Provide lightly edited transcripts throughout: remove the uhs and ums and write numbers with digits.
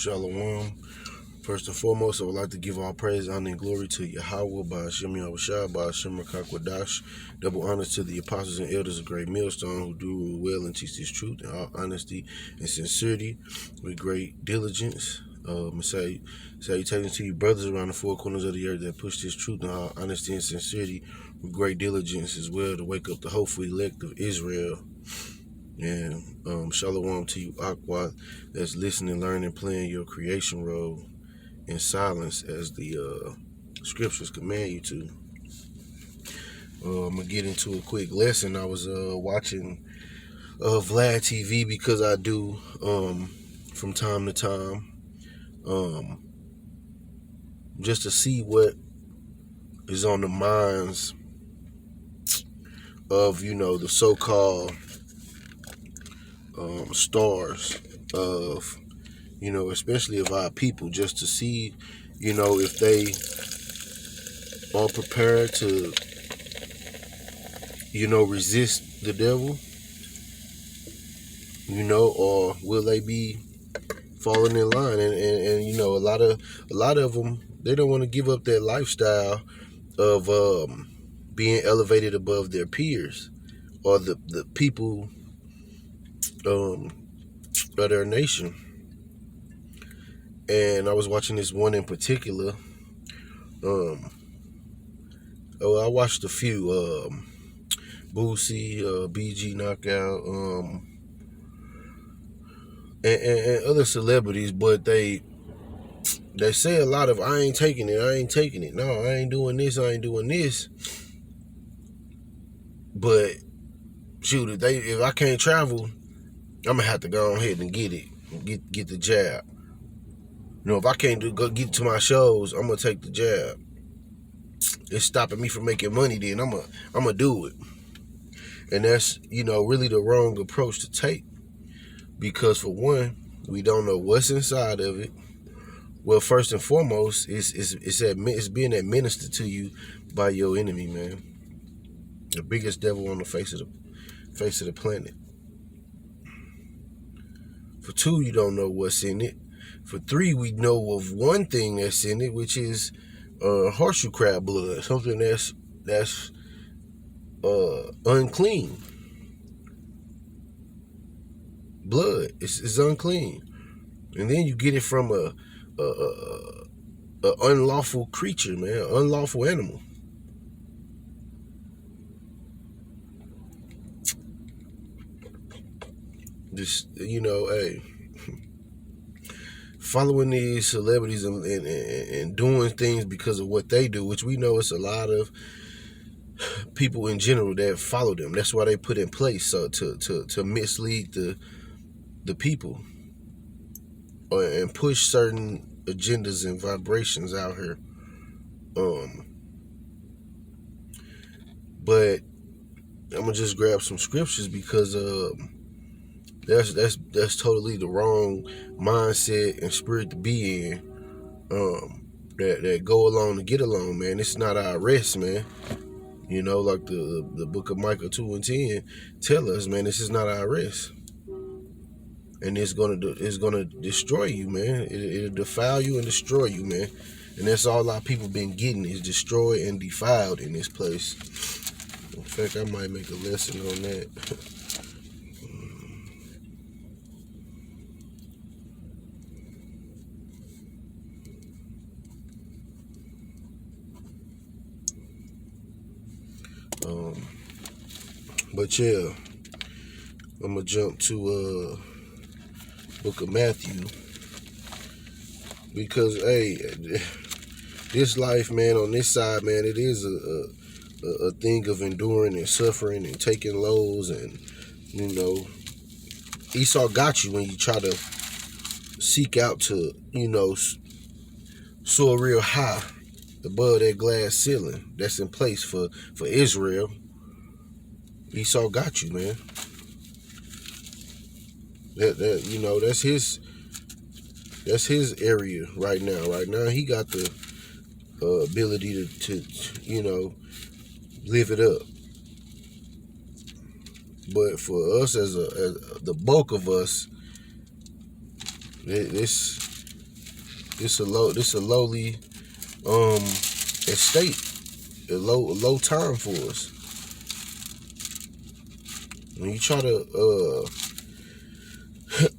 Shalom. First and foremost, I would like to give all praise, honor, and glory to Yahweh, by Hashem Yahushua, by Hashem Rakakwadash. Double honors to the apostles and elders of Great Millstone who do rule well and teach this truth in all honesty and sincerity with great diligence. Salutations to you brothers around the four corners of the earth that push this truth in all honesty and sincerity with great diligence as well to wake up the hopeful elect of Israel. And shalom to you, Aqua, that's listening, learning, playing your creation role in silence as the scriptures command you to. I'm going to get into a quick lesson. I was watching Vlad TV because I do from time to time just to see what is on the minds of, the so-called stars of, especially of our people, just to see, if they are prepared to, resist the devil, or will they be falling in line? And a lot of them, they don't want to give up their lifestyle of being elevated above their peers or the people of their nation. And I was watching this one in particular. I watched a few. Boosie, BG Knockout, and other celebrities, but they say a lot of I ain't taking it. No, I ain't doing this. But shoot, if I can't travel, I'm gonna have to go ahead and get the jab. If I can't go get to my shows, I'm gonna take the jab. It's stopping me from making money. Then I'm gonna do it, and that's really the wrong approach to take, because for one, we don't know what's inside of it. Well, first and foremost, it's being administered to you by your enemy, man, the biggest devil on the face of the planet. For two, you don't know what's in it. For three, we know of one thing that's in it, which is horseshoe crab blood, something that's unclean. Blood is unclean, and then you get it from a unlawful creature, man, unlawful animal. Just hey. Following these celebrities and doing things because of what they do, which we know it's a lot of people in general that follow them. That's why they put in place, so to mislead the people and push certain agendas and vibrations out here. But I'm gonna just grab some scriptures because that's totally the wrong mindset and spirit to be in. That go along to get along, man. It's not our rest, man. Like the book of Micah 2:10 tell us, man, this is not our rest, and it's gonna destroy you, man. It'll defile you and destroy you, man. And that's all our people been getting, is destroyed and defiled in this place. In fact, I might make a lesson on that. But yeah, I'm gonna jump to book of Matthew, because hey, this life, man, on this side, man, it is a thing of enduring and suffering and taking lows, and Esau got you when you try to seek out to soar real high above that glass ceiling that's in place for Israel. Esau got you, man. That's his area right now. Right now, he got the ability to live it up. But for us, as the bulk of us, this This a lowly estate, a low time for us. When you try to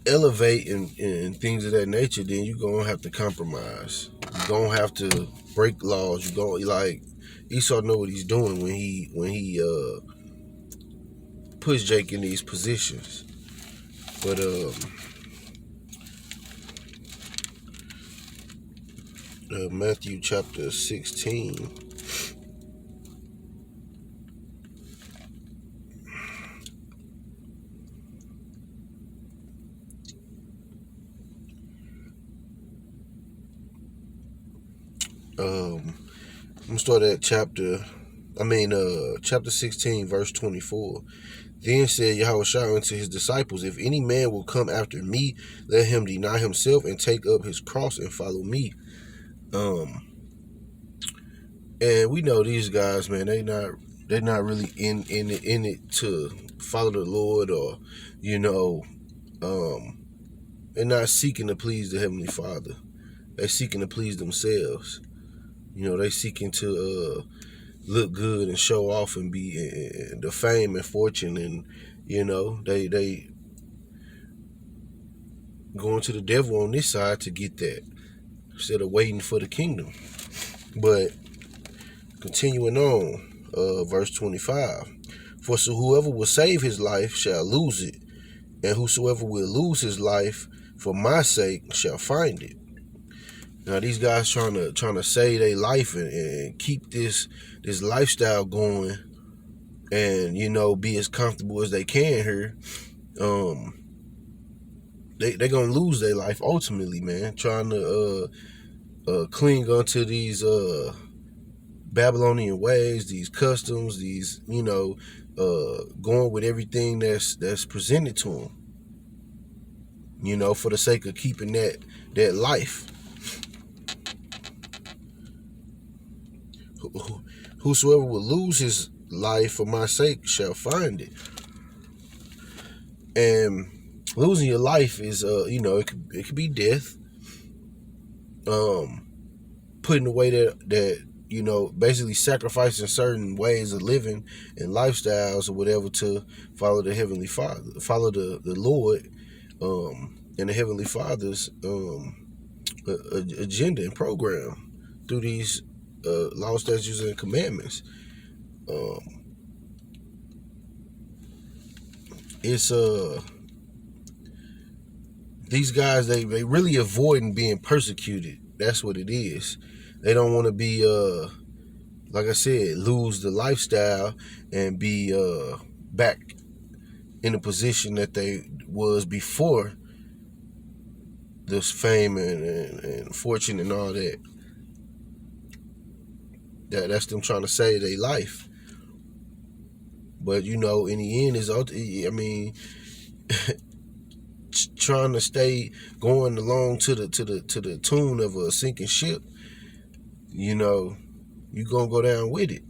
elevate and things of that nature, then you're gonna have to compromise. You're gonna have to break laws. You're gonna, like, Esau know what he's doing when he puts Jake in these positions. But Matthew chapter 16. I'm gonna start at chapter 16, verse 24. Then said Yahushua unto his disciples, if any man will come after me, let him deny himself and take up his cross and follow me. And we know these guys, man, they're not really in it to follow the Lord, or they're not seeking to please the Heavenly Father. They're seeking to please themselves. They seeking to look good and show off and be the fame and fortune, and they going to the devil on this side to get that, instead of waiting for the kingdom. But continuing on, verse 25, for so whoever will save his life shall lose it, and whosoever will lose his life for my sake shall find it. Now these guys trying to save their life and keep this lifestyle going, and be as comfortable as they can here. They're gonna lose their life ultimately, man. Trying to cling onto these Babylonian ways, these customs, these going with everything that's presented to them. For the sake of keeping that life. Whosoever will lose his life for my sake shall find it. And losing your life is it could be death. Putting away that basically sacrificing certain ways of living and lifestyles or whatever to follow the Heavenly Father, follow the Lord, and the Heavenly Father's agenda and program through these law, statutes, and commandments. It's these guys, they really avoiding being persecuted. That's what it is. They don't want to be like I said, lose the lifestyle and be back in the position that they was before this fame and fortune and all that. That's them trying to save their life. But in the end, trying to stay going along to the tune of a sinking ship. You gonna go down with it.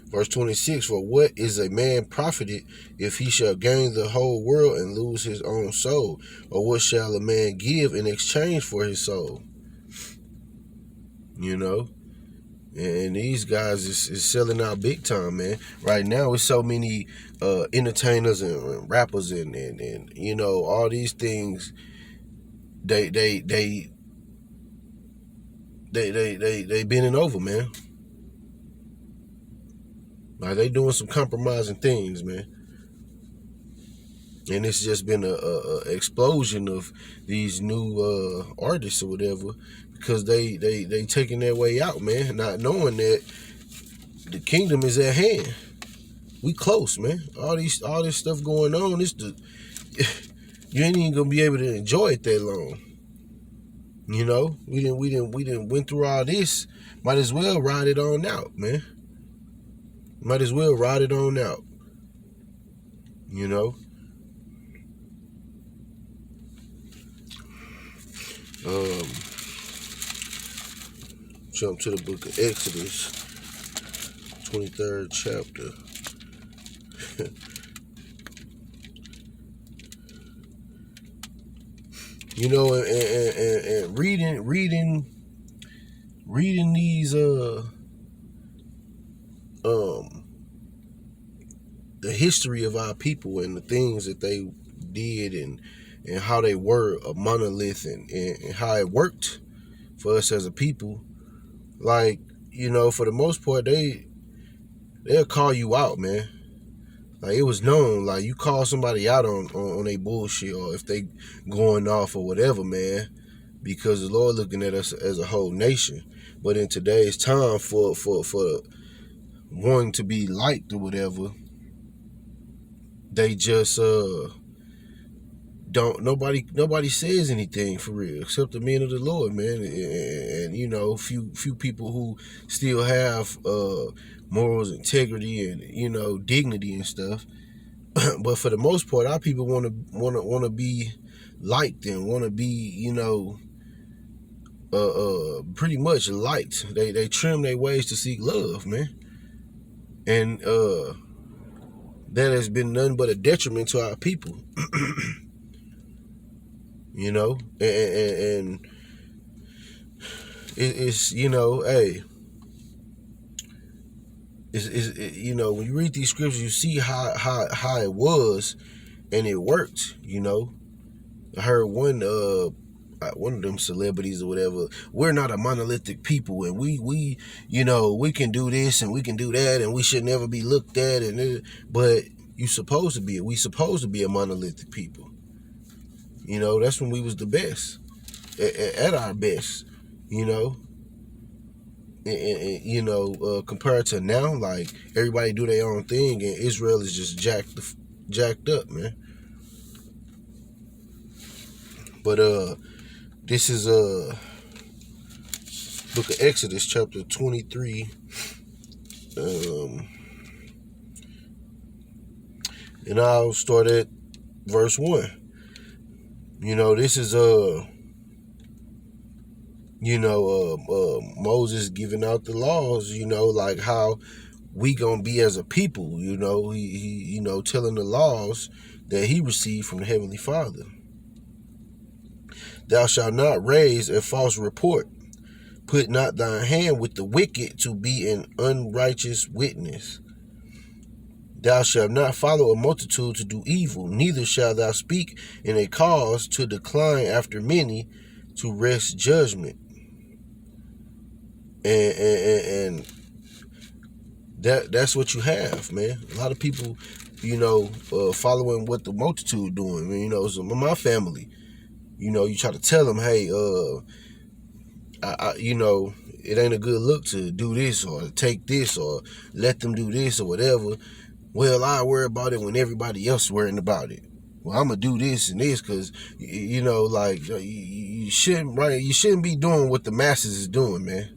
Verse 26, for what is a man profited if he shall gain the whole world and lose his own soul? Or what shall a man give in exchange for his soul? And these guys is selling out big time, man. Right now, it's so many entertainers and rappers and all these things. They bending over, man. Like, they doing some compromising things, man. And it's just been a explosion of these new artists or whatever, because they taking their way out, man, not knowing that the kingdom is at hand. We close, man. All this stuff going on, you ain't even gonna be able to enjoy it that long. We didn't went through all this. Might as well ride it on out, man. Might as well ride it on out. Jump to the book of Exodus, 23rd chapter. You know, and reading these the history of our people and the things that they did and how they were a monolith and how it worked for us as a people. Like, you know, for the most part, they'll call you out, man. Like, it was known, like, you call somebody out on their bullshit, or if they going off or whatever, man, because the Lord looking at us as a whole nation. But in today's time, for wanting to be liked or whatever, they just don't nobody says anything for real except the men of the Lord, man, and you know, few people who still have morals, integrity, and, you know, dignity and stuff. But for the most part, our people want to be liked and want to be, you know, pretty much liked. They trim their ways to seek love, man, and that has been nothing but a detriment to our people. You know, and it's, you know, hey, you know, when you read these scriptures, you see how it was, and it worked. You know, I heard one of them celebrities or whatever, we're not a monolithic people, and we you know, we can do this and we can do that, and we should never be looked at, but we supposed to be a monolithic people. You know, that's when we was the best, at our best, you know. And you know, compared to now, like, everybody do their own thing, and Israel is just jacked up, man. But this is book of Exodus, chapter 23, and I'll start at verse 1. You know, this is Moses giving out the laws, you know, like how we gonna be as a people, you know. He you know, telling the laws that he received from the Heavenly Father. Thou shalt not raise a false report. Put not thine hand with the wicked to be an unrighteous witness. Thou shalt not follow a multitude to do evil, neither shalt thou speak in a cause to decline after many, to wrest judgment. And that's what you have, man. A lot of people, you know, following what the multitude doing. I mean, you know, so my family, you know, you try to tell them, hey, you know, it ain't a good look to do this or take this or let them do this or whatever. Well, I worry about it when everybody else is worrying about it. Well, I'm gonna do this and this because, you know, like, you shouldn't, right? You shouldn't be doing what the masses is doing, man.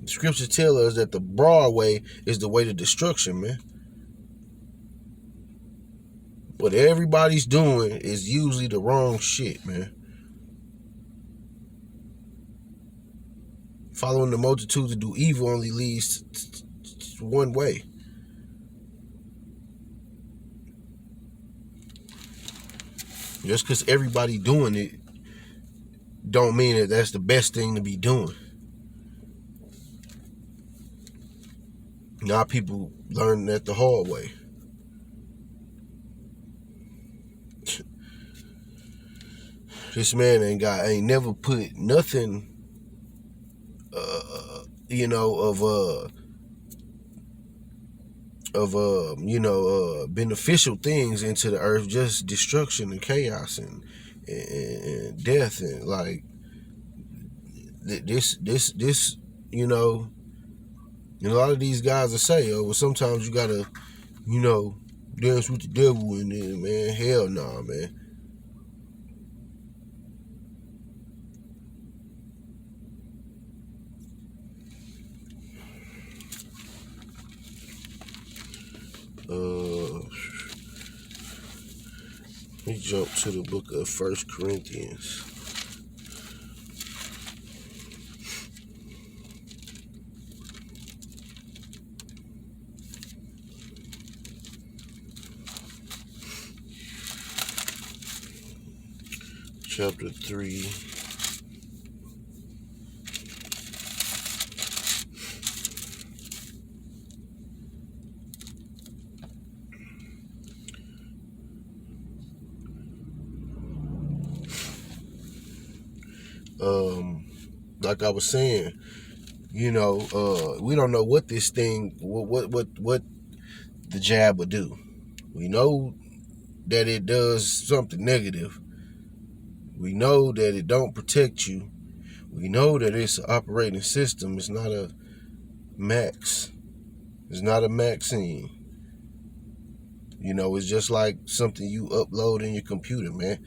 Scriptures tell us that the broad way is the way to destruction, man. What everybody's doing is usually the wrong shit, man. Following the multitude to do evil only leads to one way. Just because everybody doing it don't mean that that's the best thing to be doing. Now people learn that the hard way. This man ain't never put nothing, you know, of beneficial things into the earth, just destruction and chaos and death, and like this, you know. And a lot of these guys will say, oh, well, sometimes you gotta, you know, dance with the devil, and then, man, hell nah, man. Let me jump to the book of 1 Corinthians. chapter 3. Like I was saying, we don't know what this thing, what the jab would do. We know that it does something negative. We know that it don't protect you. We know that it's an operating system. It's not a max. It's not a maxine. It's just like something you upload in your computer, man.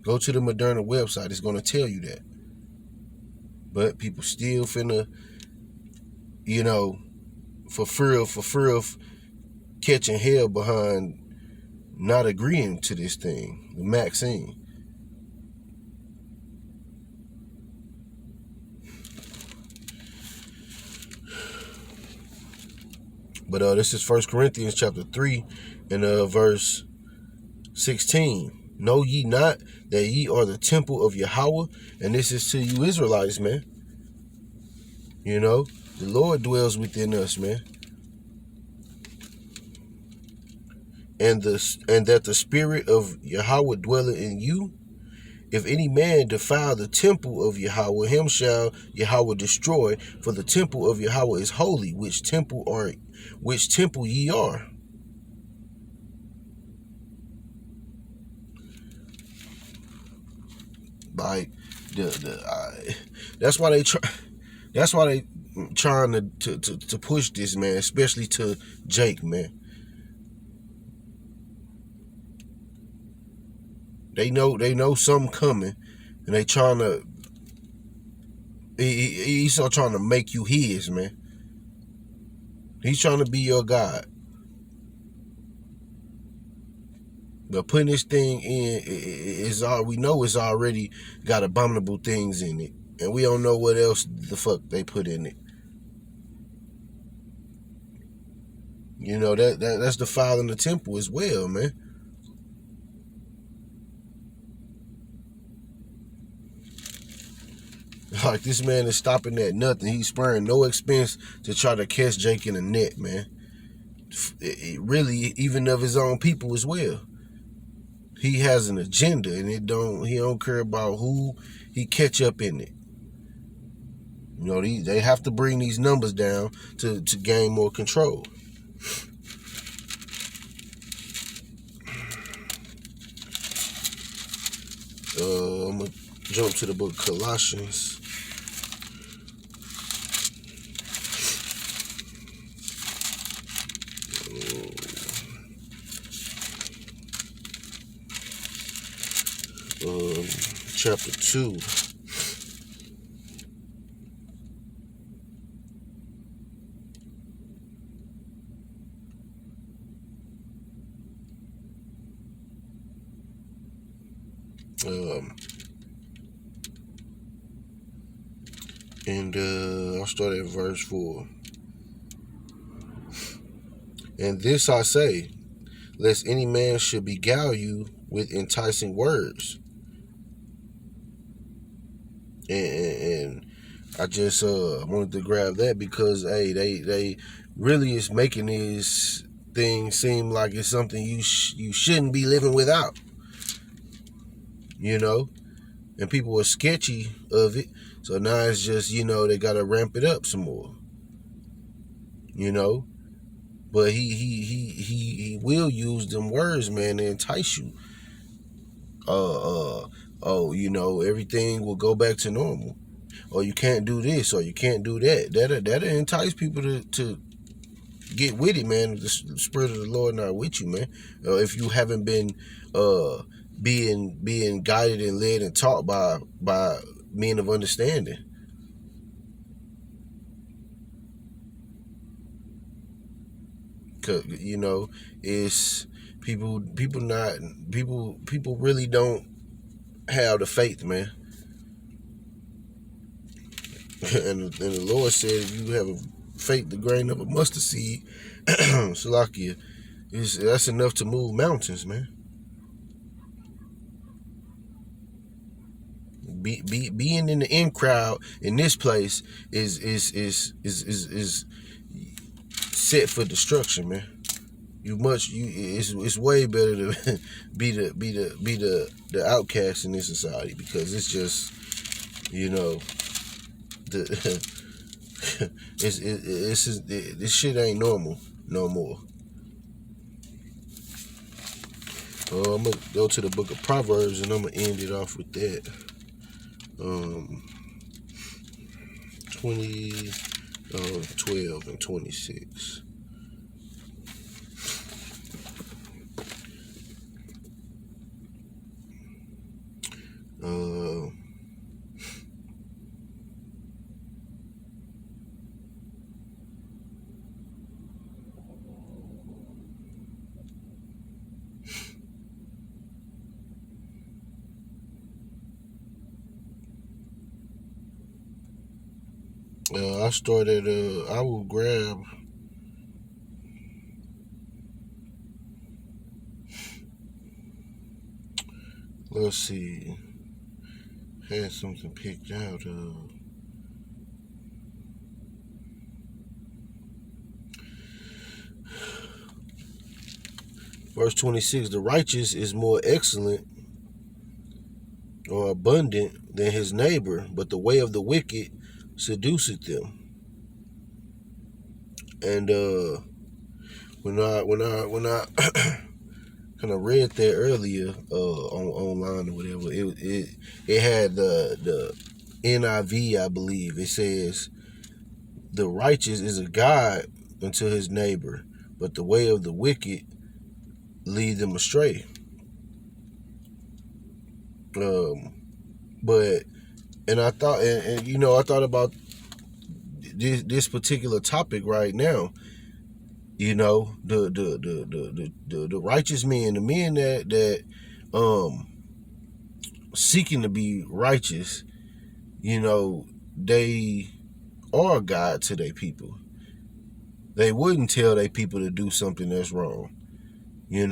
Go to the Moderna website. It's going to tell you that. But people still finna, for fear of catching hell behind not agreeing to this thing, the Maxine. But this is 1 Corinthians chapter 3 and verse 16. Know ye not that ye are the temple of Yahweh? And this is to you Israelites, man. The Lord dwells within us, man. And that the spirit of Yahweh dwelleth in you. If any man defile the temple of Yahweh, him shall Yahweh destroy, for the temple of Yahweh is holy, which temple ye are. Like that's why they trying to push this, man, especially to Jake, man. They know something coming, and they trying to. He's still trying to make you his, man. He's trying to be your God. But putting this thing in is all we know. Is already got abominable things in it, and we don't know what else the fuck they put in it. That's defiling the temple as well, man. Like, this man is stopping at nothing. He's sparing no expense to try to catch Jake in the net, man. It really, even of his own people as well. He has an agenda, and he don't care about who he catch up in it. They have to bring these numbers down to gain more control. I'm gonna jump to the book of Colossians. Chapter 2. I'll start at verse 4. And this I say, lest any man should beguile you with enticing words. And I just wanted to grab that because they really is making this thing seem like it's something you shouldn't be living without. And people are sketchy of it. So now it's just, they got to ramp it up some more. But he will use them words, man, to entice you. Everything will go back to normal. Or you can't do this, or you can't do that. That'll entice people to get with it, man. The Spirit of the Lord not with you, man. If you haven't been being guided and led and taught by men of understanding. It's people really don't have the faith, man. And the Lord said, if you have a faith the grain of a mustard seed, Salakia, That's enough to move mountains, man. Being in the in crowd in this place is set for destruction, man. It's way better to be the outcast in this society, because it's just, you know, the this shit ain't normal no more. I'm gonna go to the book of Proverbs, and I'm gonna end it off with that. 12 and 26. I started. I will grab. Let's see. Had something picked out. Verse 26. The righteous is more excellent or abundant than his neighbor, but the way of the wicked seduceth them. And when I kind of read that earlier online or whatever, it had the NIV, I believe. It says, the righteous is a guide unto his neighbor, but the way of the wicked lead them astray. But I thought, and I thought about this particular topic right now. The righteous men, the men that seeking to be righteous, they are a guide to their people. They wouldn't tell their people to do something that's wrong. They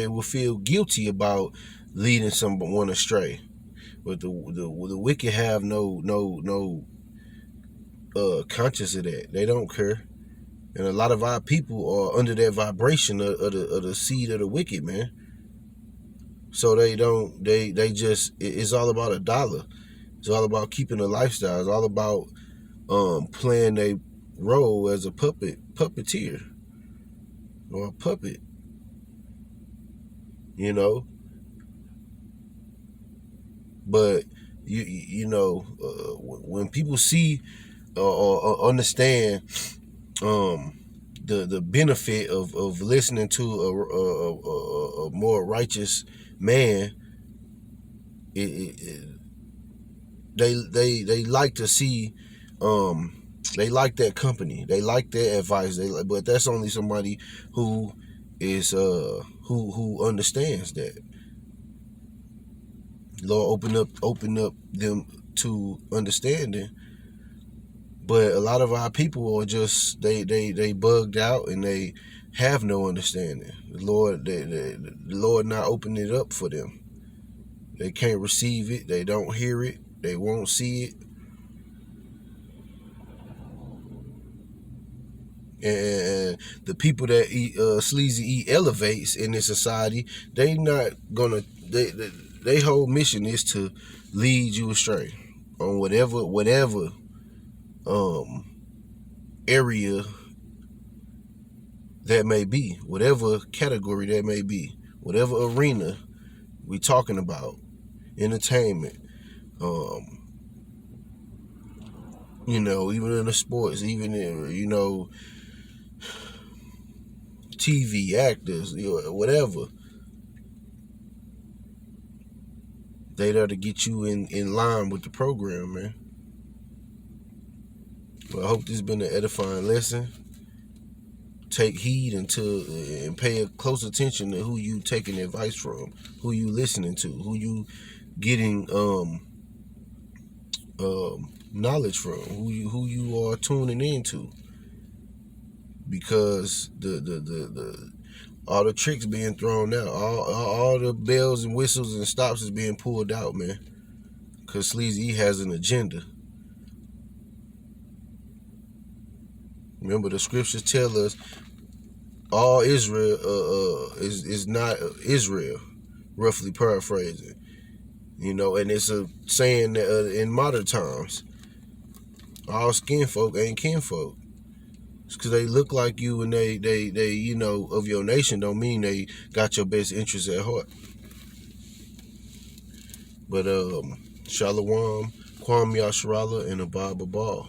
will feel guilty about leading someone astray. But the wicked have no conscious of that. They don't care. And a lot of our people are under that vibration of the seed of the wicked, man. So they just, it's all about a dollar. It's all about keeping a lifestyle. It's all about playing a role as a puppeteer or a puppet. But when people see or understand the benefit of listening to a more righteous man, they like to see, they like that company, they like their advice, but that's only somebody who is who understands that. Lord, open up them to understanding. But a lot of our people are just, they bugged out, and they have no understanding. The Lord not opening it up for them. They can't receive it. They don't hear it. They won't see it. And the people that eat sleazy elevates in this society, they not gonna. Their whole mission is to lead you astray on whatever area that may be, whatever category that may be, whatever arena we talking about, entertainment, even in the sports, even in, TV actors, whatever. They there to get you in line with the program, man. Well, I hope this has been an edifying lesson. Take heed and pay a close attention to who you taking advice from, who you listening to, who you getting knowledge from, who you are tuning into. because the all the tricks being thrown out, all the bells and whistles and stops is being pulled out, man. Cause Sleazy has an agenda. Remember, the scriptures tell us all Israel is not Israel, roughly paraphrasing. You know, and it's a saying that, in modern times, all skin folk ain't kinfolk. Because they look like you and they you know, of your nation, don't mean they got your best interests at heart. But Shalom, Kwam Yasharala, and Abba Babal.